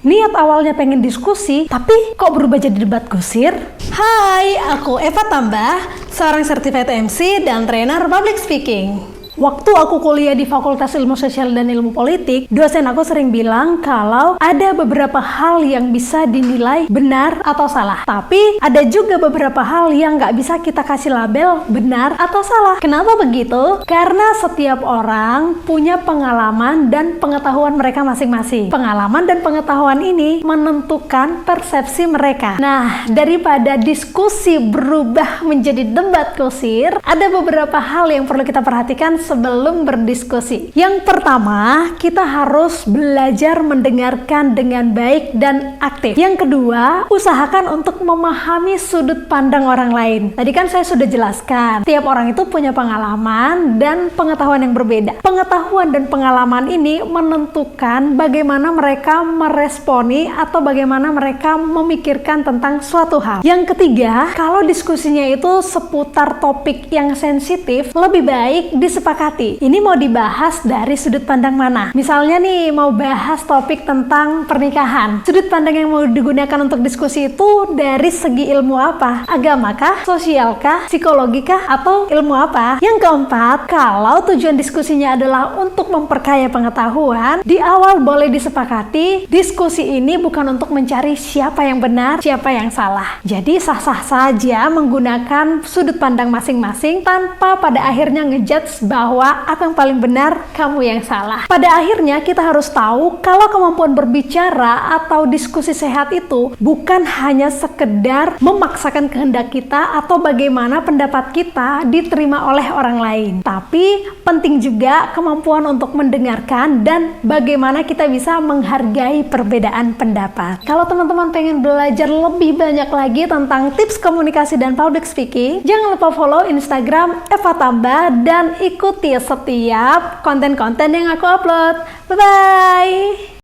Niat awalnya pengen diskusi, tapi kok berubah jadi debat kusir? Hai, aku Eva Tambah, seorang certified MC dan trainer public speaking. Waktu aku kuliah di Fakultas Ilmu Sosial dan Ilmu Politik, dosen aku sering bilang kalau ada beberapa hal yang bisa dinilai benar atau salah. Tapi ada juga beberapa hal yang nggak bisa kita kasih label benar atau salah. Kenapa begitu? Karena setiap orang punya pengalaman dan pengetahuan mereka masing-masing. Pengalaman dan pengetahuan ini menentukan persepsi mereka. Nah, daripada diskusi berubah menjadi debat kusir, ada beberapa hal yang perlu kita perhatikan sebelum berdiskusi. Yang pertama, kita harus belajar mendengarkan dengan baik dan aktif. Yang kedua, usahakan untuk memahami sudut pandang orang lain. Tadi kan saya sudah jelaskan, tiap orang itu punya pengalaman dan pengetahuan yang berbeda. Pengetahuan dan pengalaman ini menentukan bagaimana mereka meresponi atau bagaimana mereka memikirkan tentang suatu hal. Yang ketiga, kalau diskusinya itu seputar topik yang sensitif, lebih baik disepakati. Ini mau dibahas dari sudut pandang mana? Misalnya nih, mau bahas topik tentang pernikahan. Sudut pandang yang mau digunakan untuk diskusi itu dari segi ilmu apa? Agamakah? Sosialkah? Psikologikah? Atau ilmu apa? Yang keempat, kalau tujuan diskusinya adalah untuk memperkaya pengetahuan, di awal boleh disepakati, diskusi ini bukan untuk mencari siapa yang benar, siapa yang salah. Jadi sah-sah saja menggunakan sudut pandang masing-masing tanpa pada akhirnya ngejudge bahwa aku yang paling benar, kamu yang salah. Pada akhirnya kita harus tahu kalau kemampuan berbicara atau diskusi sehat itu bukan hanya sekedar memaksakan kehendak kita atau bagaimana pendapat kita diterima oleh orang lain. Tapi penting juga kemampuan untuk mendengarkan dan bagaimana kita bisa menghargai perbedaan pendapat. Kalau teman-teman pengen belajar lebih banyak lagi tentang tips komunikasi dan public speaking, jangan lupa follow Instagram Eva Tambah dan ikuti setiap konten-konten yang aku upload. Bye-bye!